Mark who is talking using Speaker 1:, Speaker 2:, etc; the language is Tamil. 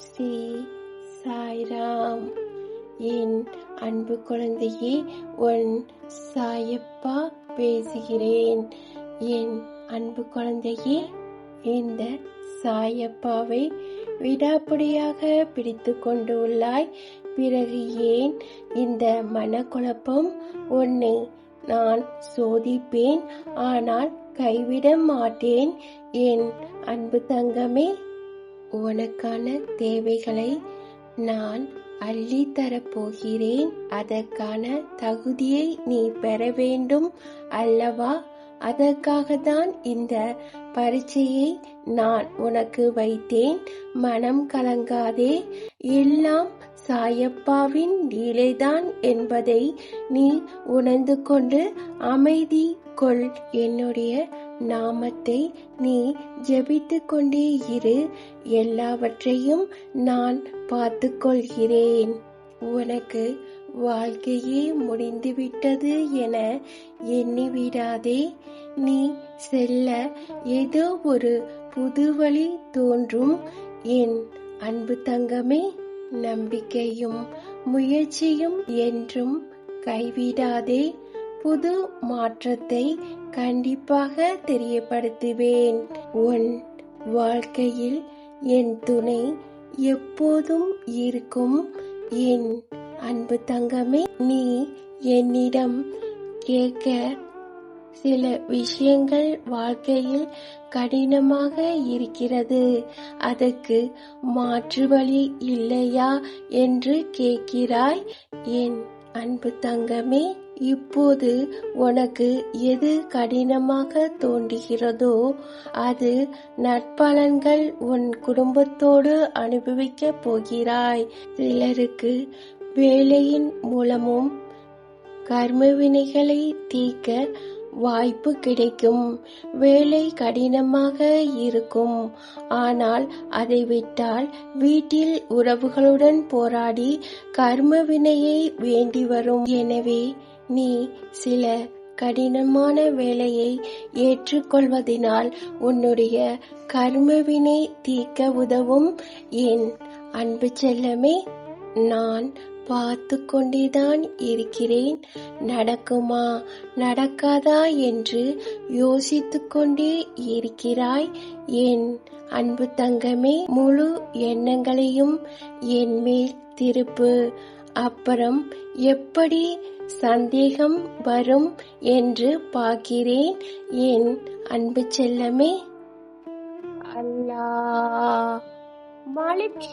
Speaker 1: ஸ்ரீ சாய்ராம். என் அன்பு குழந்தையே, உன் சாயப்பா பேசுகிறேன். என் அன்பு குழந்தையே, இந்த சாயப்பாவை விடாப்பிடியாக பிடித்து கொண்டு உள்ளாய். பிறகு ஏன் இந்த மனக்குழப்பம்? உன்னை நான் சோதிப்பேன், ஆனால் கைவிட மாட்டேன். என் அன்பு தங்கமே, உனக்கான தேவைகளை நான் அள்ளி தரப்போகிறேன். அதற்கான தகுதியை நீ பெற வேண்டும் அல்லவா? அதற்காகத்தான் இந்த பரீட்சையை நான் உனக்கு வைத்தேன். மனம் கலங்காதே, எல்லாம் சாயப்பாவின் லீலைதான் என்பதை நீ உணர்ந்து கொண்டு அமைதி கொள். என்னுடைய நாமத்தை நீ ஜெபித்து கொண்டே இரு. எல்லாவற்றையும் நான் பார்த்து கொள்கிறேன். உனக்கு வாழ்க்கையே முடிந்துவிட்டது என எண்ணிவிடாதே. நீ செல்ல ஏதோ ஒரு புது வழி தோன்றும். என் அன்பு தங்கமே, நம்பிக்கையும் முயற்சியும் என்றும் கைவிடாதே. புது மாற்றத்தை கண்டிப்பாக தெரியப்படுத்துவேன். உன் வாழ்க்கையில் என் துணை எப்போதும் இருக்கும். என் அன்பு தங்கமே, நீ என்னிடம் கேட்க சில விஷயங்கள் வாழ்க்கையில் கடினமாக இருக்கிறது, அதற்கு மாற்று வழி இல்லையா என்று கேட்கிறாய். என் அன்பு தங்கமே, இப்போது உனக்கு எது கடினமாக தோன்றுகிறதோ அது நற்பலன்கள் உன் குடும்பத்தோடு அனுபவிக்க போகிறாய். சிலருக்கு வேலையின் மூலமும் கர்ம வினைகளை தீர்க்க வாய்ப்பு கிடைக்கும். வேலை கடினமாக இருக்கும், ஆனால் அதை விட்டால் வீட்டில் உறவுகளுடன் போராடி கர்ம வினையை வேண்டி வரும். எனவே நீ சில கடினமான வேலையை ஏற்றுக்கொள்வதனால் உன்னுடைய கர்மவினை தீர்க்க உதவும். என் அன்பு செல்லமே, நான் பார்த்து கொண்டேதான் இருக்கிறேன். நடக்குமா நடக்காதா என்று யோசித்து கொண்டே இருக்கிறாய். என் அன்பு தங்கமே, முழு எண்ணங்களையும் என் மேல் திருப்பு. அப்புறம் எப்படி சந்தேகம் வரும் என்று பார்க்கிறேன். என் அன்பு செல்லமே. அல்லாஹ் மாலிக்.